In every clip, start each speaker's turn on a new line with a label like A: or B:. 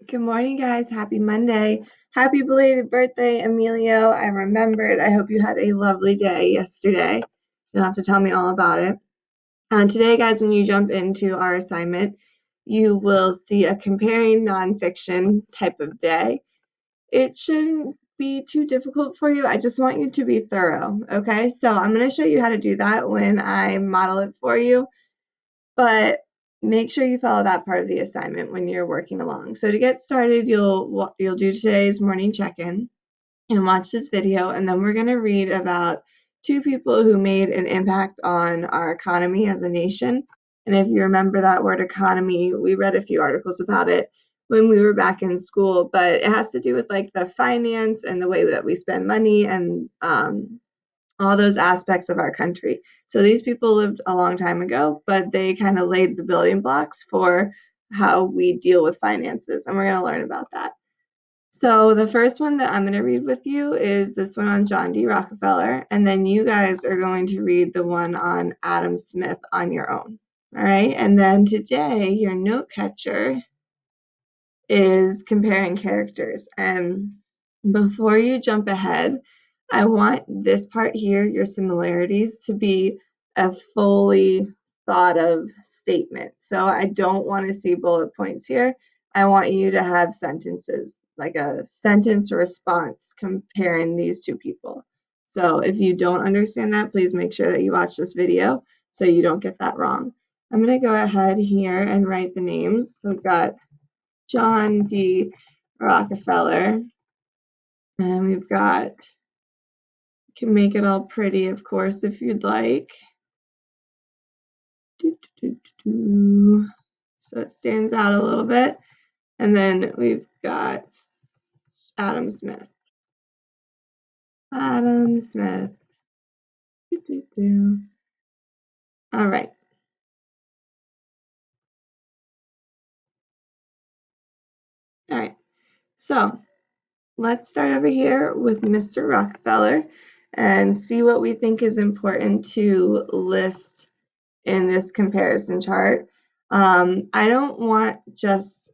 A: Good morning, guys. Happy Monday. Happy belated birthday, Emilio. I remembered. I hope you had a lovely day yesterday. You'll have to tell me all about it. Today, guys, when you jump into our assignment, you will see a comparing nonfiction type of day. It shouldn't be too difficult for you. I just want you to be thorough, okay? So I'm going to show you how to do that when I model it for you. But make sure you follow that part of the assignment when you're working along. So to get started, you'll do today's morning check-in and watch this video, and then we're going to read about two people who made an impact on our economy as a nation. And if you remember that word economy, we read a few articles about it when we were back in school, but it has to do with like the finance and the way that we spend money and all those aspects of our country. So these people lived a long time ago, but they kind of laid the building blocks for how we deal with finances, and we're going to learn about that. So the first one that I'm going to read with you is this one on John D. Rockefeller, and then you guys are going to read the one on Adam Smith on your own. All right, and then today your note catcher is comparing characters. And before you jump ahead, I want this part here, your similarities, to be a fully thought of statement. So I don't want to see bullet points here. I want you to have sentences, like a sentence response comparing these two people. So if you don't understand that, please make sure that you watch this video so you don't get that wrong. I'm going to go ahead here and write the names. So we've got John D. Rockefeller. And we've got, can make it all pretty, of course, if you'd like. So it stands out a little bit. And then we've got Adam Smith. Adam Smith. All right. All right. So let's start over here with Mr. Rockefeller and see what we think is important to list in this comparison chart. I don't want just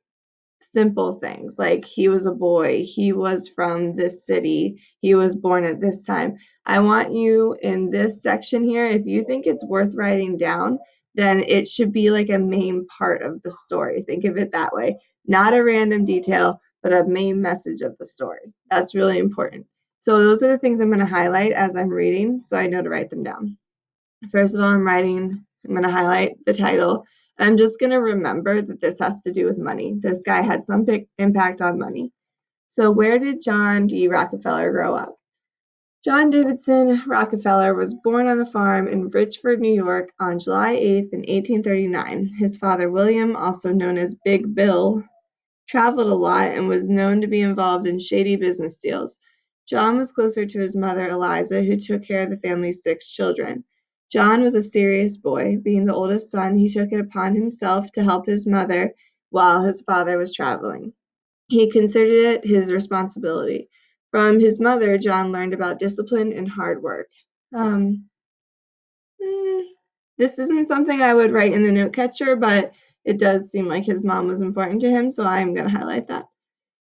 A: simple things like he was a boy, he was from this city, he was born at this time. I want you in this section here, if you think it's worth writing down, then it should be like a main part of the story. Think of it that way. Not a random detail, but a main message of the story. That's really important. So those are the things I'm going to highlight as I'm reading so I know to write them down. First of all, I'm going to highlight the title. I'm just going to remember that this has to do with money. This guy had some big impact on money. So where did John D. Rockefeller grow up? John Davidson Rockefeller was born on a farm in Richford, New York on July 8th in 1839. His father, William, also known as Big Bill, traveled a lot and was known to be involved in shady business deals. John was closer to his mother, Eliza, who took care of the family's 6 children. John was a serious boy. Being the oldest son, he took it upon himself to help his mother while his father was traveling. He considered it his responsibility. From his mother, John learned about discipline and hard work. Um, this isn't something I would write in the note catcher, but it does seem like his mom was important to him, so I'm going to highlight that.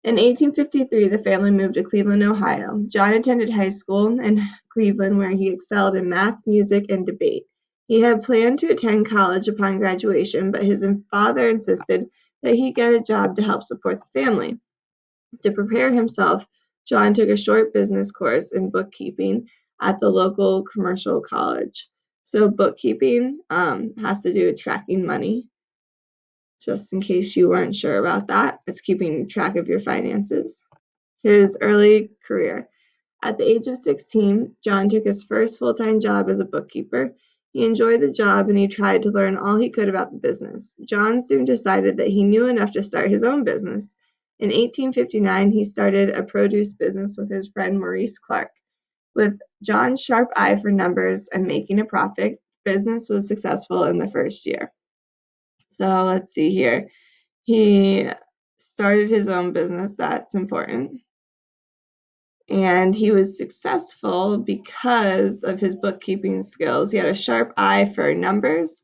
A: In 1853, the family moved to Cleveland, Ohio. John attended high school in Cleveland, where he excelled in math, music, and debate. He had planned to attend college upon graduation, but his father insisted that he get a job to help support the family. To prepare himself, John took a short business course in bookkeeping at the local commercial college. So bookkeeping has to do with tracking money. Just in case you weren't sure about that, it's keeping track of your finances. His early career. At the age of 16, John took his first full-time job as a bookkeeper. He enjoyed the job and he tried to learn all he could about the business. John soon decided that he knew enough to start his own business. In 1859, he started a produce business with his friend Maurice Clark. With John's sharp eye for numbers and making a profit, business was successful in the first year. So let's see here. He started his own business. That's important. And he was successful because of his bookkeeping skills. He had a sharp eye for numbers.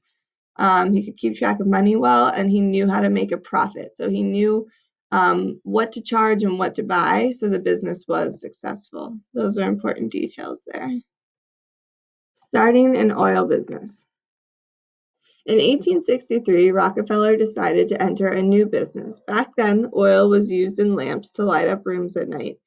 A: He could keep track of money well, and he knew how to make a profit. So he knew what to charge and what to buy, so the business was successful. Those are important details there. Starting an oil business. In 1863, Rockefeller decided to enter a new business. Back then, oil was used in lamps to light up rooms at night.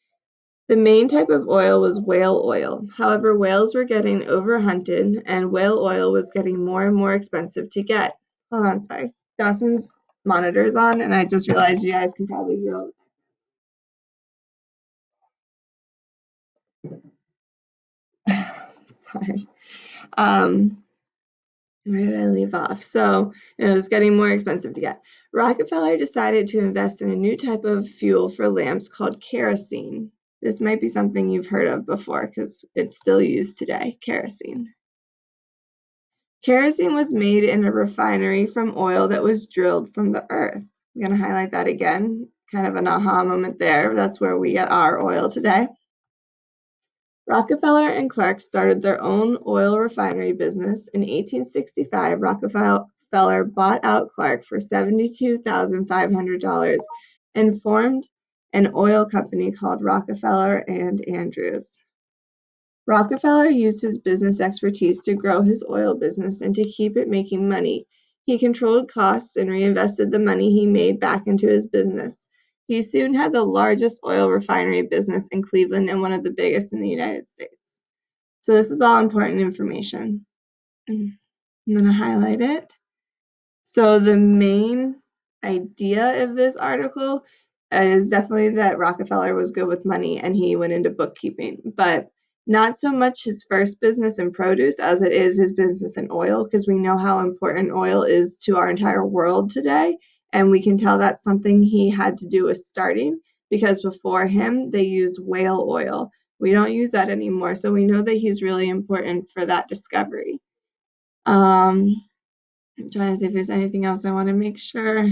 A: The main type of oil was whale oil. However, whales were getting overhunted, and whale oil was getting more and more expensive to get. Hold on, sorry. Dawson's monitor is on, and I just realized you guys can probably hear all sorry. Where did I leave off? So it was getting more expensive to get. Rockefeller decided to invest in a new type of fuel for lamps called kerosene. This might be something you've heard of before because it's still used today, kerosene. Kerosene was made in a refinery from oil that was drilled from the earth. I'm going to highlight that again. Kind of an aha moment there. That's where we get our oil today. Rockefeller and Clark started their own oil refinery business. In 1865, Rockefeller bought out Clark for $72,500 and formed an oil company called Rockefeller and Andrews. Rockefeller used his business expertise to grow his oil business and to keep it making money. He controlled costs and reinvested the money he made back into his business. He soon had the largest oil refinery business in Cleveland and one of the biggest in the United States. So this is all important information. I'm going to highlight it. So the main idea of this article is definitely that Rockefeller was good with money and he went into bookkeeping, but not so much his first business in produce as it is his business in oil, because we know how important oil is to our entire world today. And we can tell that's something he had to do with starting, because before him, they used whale oil. We don't use that anymore. So we know that he's really important for that discovery. I'm trying to see if there's anything else I want to make sure.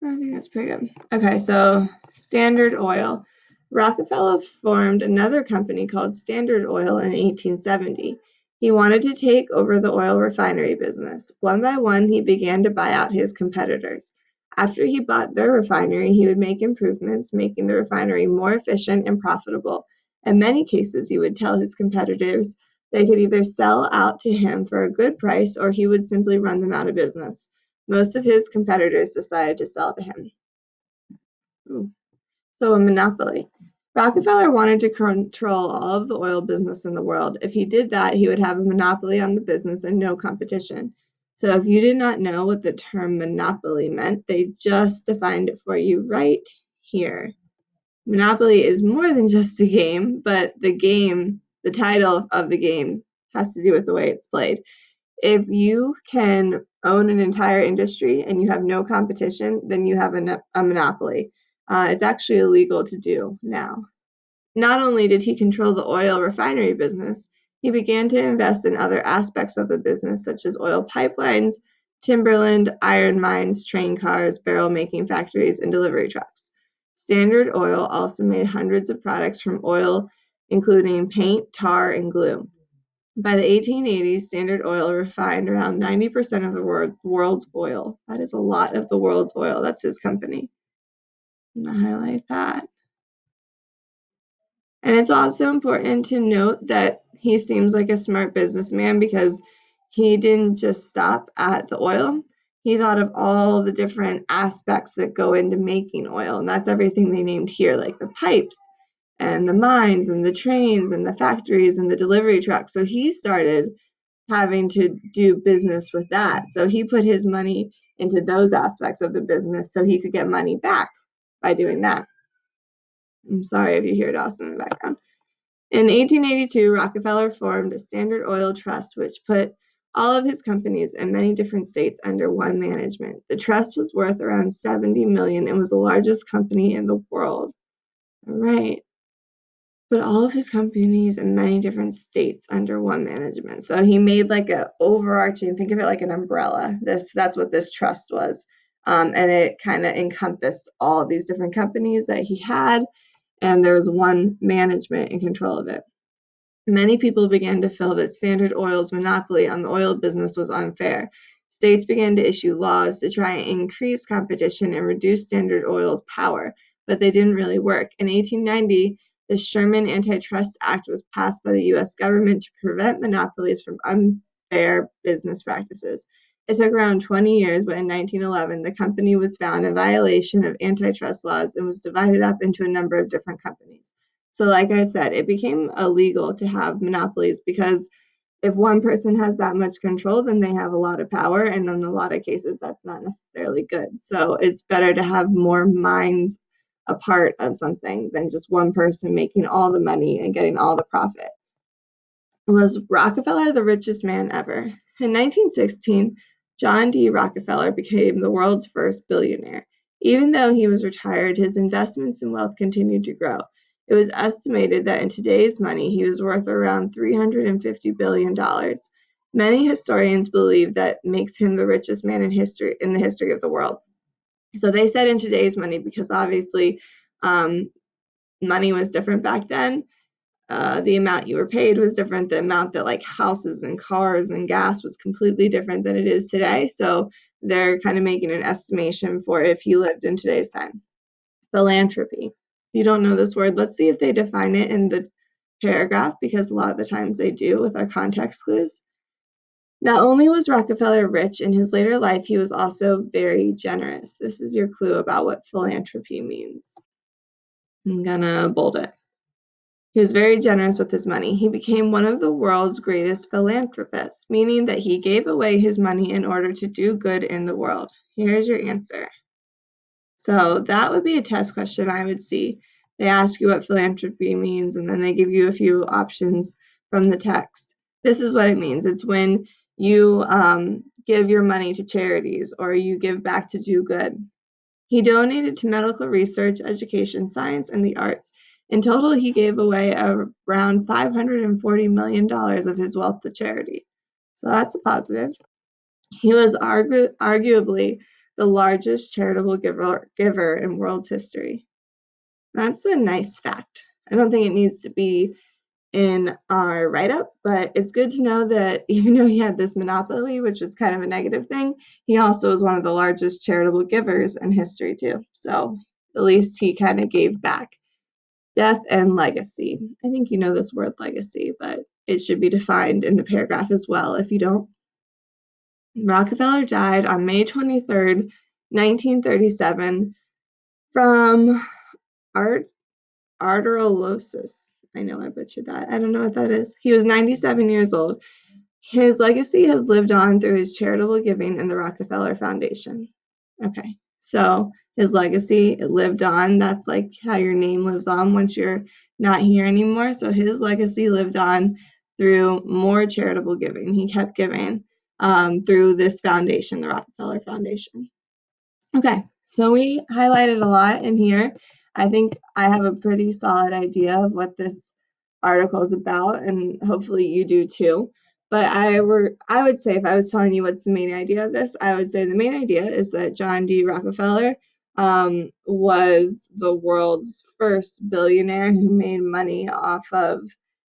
A: I think that's pretty good. Okay, so Standard Oil. Rockefeller formed another company called Standard Oil in 1870. He wanted to take over the oil refinery business. One by one, he began to buy out his competitors. After he bought their refinery, he would make improvements, making the refinery more efficient and profitable. In many cases, he would tell his competitors they could either sell out to him for a good price or he would simply run them out of business. Most of his competitors decided to sell to him. So a monopoly. Rockefeller wanted to control all of the oil business in the world. If he did that, he would have a monopoly on the business and no competition. So if you did not know what the term monopoly meant, they just defined it for you right here. Monopoly is more than just a game, but the title of the game has to do with the way it's played. If you can own an entire industry and you have no competition, then you have a monopoly. It's actually illegal to do now. Not only did he control the oil refinery business, he began to invest in other aspects of the business, such as oil pipelines, timberland, iron mines, train cars, barrel making factories, and delivery trucks. Standard Oil also made hundreds of products from oil, including paint, tar, and glue. By the 1880s, Standard Oil refined around 90% of the world's oil. That is a lot of the world's oil. That's his company. I'm going to highlight that. And it's also important to note that he seems like a smart businessman because he didn't just stop at the oil. He thought of all the different aspects that go into making oil. And that's everything they named here, like the pipes and the mines and the trains and the factories and the delivery trucks. So he started having to do business with that. So he put his money into those aspects of the business so he could get money back by doing that. I'm sorry if you hear Dawson in the background. In 1882, Rockefeller formed a Standard Oil Trust, which put all of his companies in many different states under one management. The trust was worth around $70 million and was the largest company in the world. All right. Put all of his companies in many different states under one management. So he made like an overarching, think of it like an umbrella. That's what this trust was. And it kind of encompassed all of these different companies that he had, and there was one management in control of it. Many people began to feel that Standard Oil's monopoly on the oil business was unfair. States began to issue laws to try and increase competition and reduce Standard Oil's power, but they didn't really work. In 1890, the Sherman Antitrust Act was passed by the U.S. government to prevent monopolies from unfair business practices. It took around 20 years, but in 1911, the company was found in violation of antitrust laws and was divided up into a number of different companies. So, like I said, it became illegal to have monopolies because if one person has that much control, then they have a lot of power, and in a lot of cases, that's not necessarily good. So, it's better to have more minds a part of something than just one person making all the money and getting all the profit. Was Rockefeller the richest man ever? In 1916, John D. Rockefeller became the world's first billionaire. Even though he was retired, his investments and wealth continued to grow. It was estimated that in today's money, he was worth around $350 billion. Many historians believe that makes him the richest man in the history of the world. So they said in today's money because obviously money was different back then. The amount you were paid was different. The amount that like houses and cars and gas was completely different than it is today. So they're kind of making an estimation for if he lived in today's time. Philanthropy. If you don't know this word, let's see if they define it in the paragraph because a lot of the times they do with our context clues. Not only was Rockefeller rich in his later life, he was also very generous. This is your clue about what philanthropy means. I'm gonna bold it. He was very generous with his money. He became one of the world's greatest philanthropists, meaning that he gave away his money in order to do good in the world. Here's your answer. So that would be a test question I would see. They ask you what philanthropy means, and then they give you a few options from the text. This is what it means. It's when you give your money to charities or you give back to do good. He donated to medical research, education, science, and the arts. In total, he gave away around $540 million of his wealth to charity. So that's a positive. He was arguably the largest charitable giver in world's history. That's a nice fact. I don't think it needs to be in our write-up, but it's good to know that even though he had this monopoly, which is kind of a negative thing, he also was one of the largest charitable givers in history too. So at least he kind of gave back. Death and legacy. I think you know this word legacy, but it should be defined in the paragraph as well if you don't. Rockefeller died on May 23rd, 1937 from arteriosis. I know I butchered that. I don't know what that is. He was 97 years old. His legacy has lived on through his charitable giving and the Rockefeller Foundation. Okay, so his legacy it lived on. That's like how your name lives on once you're not here anymore. So his legacy lived on through more charitable giving. He kept giving through this foundation, the Rockefeller Foundation. Okay, so we highlighted a lot in here. I think I have a pretty solid idea of what this article is about, and hopefully you do too. But I would say if I was telling you what's the main idea of this, I would say the main idea is that John D. Rockefeller was the world's first billionaire who made money off of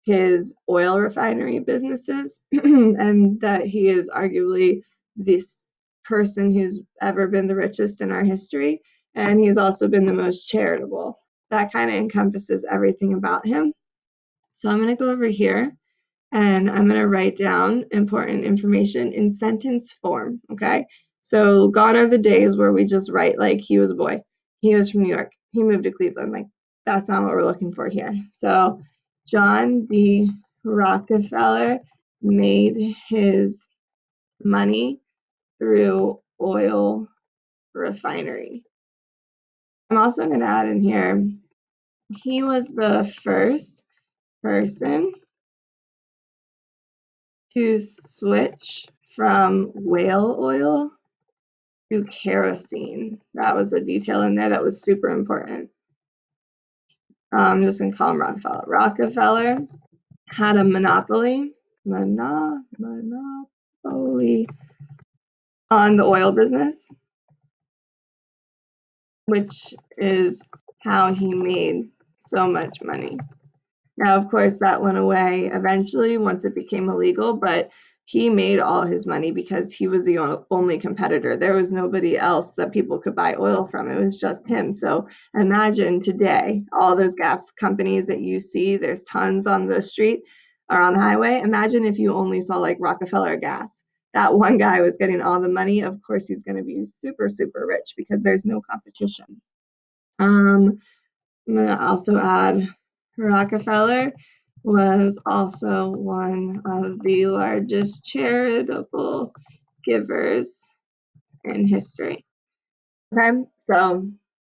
A: his oil refinery businesses, and that he is arguably this person who's ever been the richest in our history, and he's also been the most charitable. That kind of encompasses everything about him. So I'm going to go over here and I'm going to write down important information in sentence form, okay? So gone are the days where we just write like he was a boy. He was from New York. He moved to Cleveland. Like that's not what we're looking for here. So John D. Rockefeller made his money through oil refinery. I'm also going to add in here, he was the first person to switch from whale oil to kerosene. That was a detail in there that was super important. I'm just going to call him Rockefeller. Rockefeller had a monopoly on the oil business, which is how he made so much money. Now, of course, that went away eventually once it became illegal, but he made all his money because he was the only competitor. There was nobody else that people could buy oil from. It was just him. So imagine today, all those gas companies that you see, there's tons on the street or on the highway. Imagine if you only saw like Rockefeller gas. That one guy was getting all the money. Of course, he's going to be super, super rich because there's no competition. I'm going to also add Rockefeller was also one of the largest charitable givers in history. Okay, so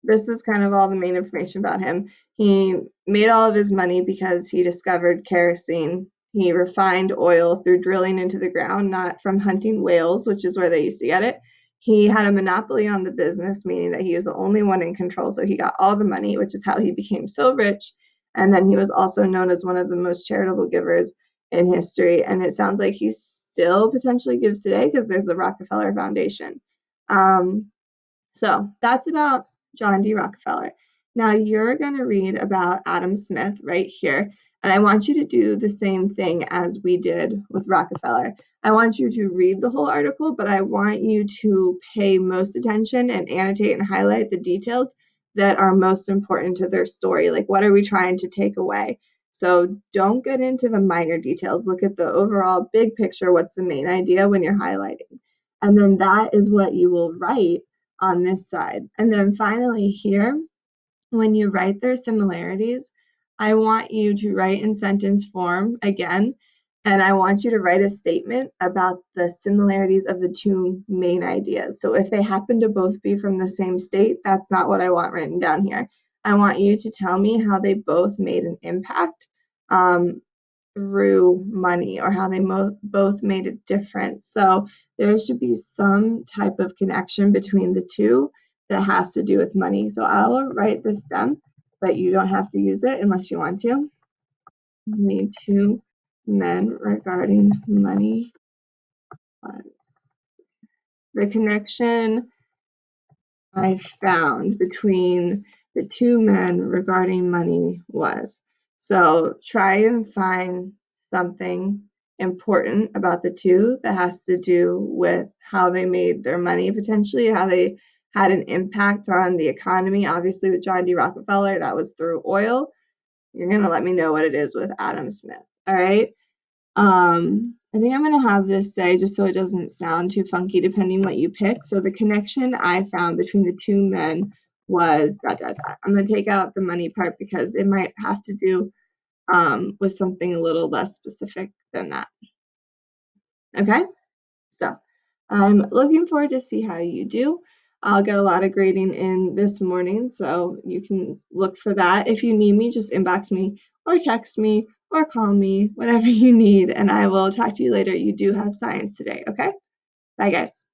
A: this is kind of all the main information about him. He made all of his money because he discovered kerosene. He refined oil through drilling into the ground, not from hunting whales, which is where they used to get it. He had a monopoly on the business, meaning that he was the only one in control, so he got all the money, which is how he became so rich. And then he was also known as one of the most charitable givers in history. And it sounds like he still potentially gives today because there's the Rockefeller Foundation. So that's about John D. Rockefeller. Now you're going to read about Adam Smith right here, and I want you to do the same thing as we did with Rockefeller. I want you to read the whole article, but I want you to pay most attention and annotate and highlight the details that are most important to their story. Like, what are we trying to take away? So don't get into the minor details. Look at the overall big picture. What's the main idea when you're highlighting? And then that is what you will write on this side. And then finally here, when you write their similarities, I want you to write in sentence form again, and I want you to write a statement about the similarities of the two main ideas. So if they happen to both be from the same state, that's not what I want written down here. I want you to tell me how they both made an impact through money, or how they both made a difference. So there should be some type of connection between the two that has to do with money. So I will write this down, but you don't have to use it unless you want to. The two men regarding money was the connection I found between the two men regarding money was. So try and find something important about the two that has to do with how they made their money, potentially, how they had an impact on the economy. Obviously, with John D. Rockefeller, that was through oil. You're going to let me know what it is with Adam Smith. All right. I think I'm going to have this say, just so it doesn't sound too funky, depending what you pick. So the connection I found between the two men was ... I'm going to take out the money part because it might have to do with something a little less specific than that. Okay, so I'm looking forward to see how you do. I'll get a lot of grading in this morning, so you can look for that. If you need me, just inbox me or text me or call me, whatever you need, and I will talk to you later. You do have science today, okay? Bye, guys.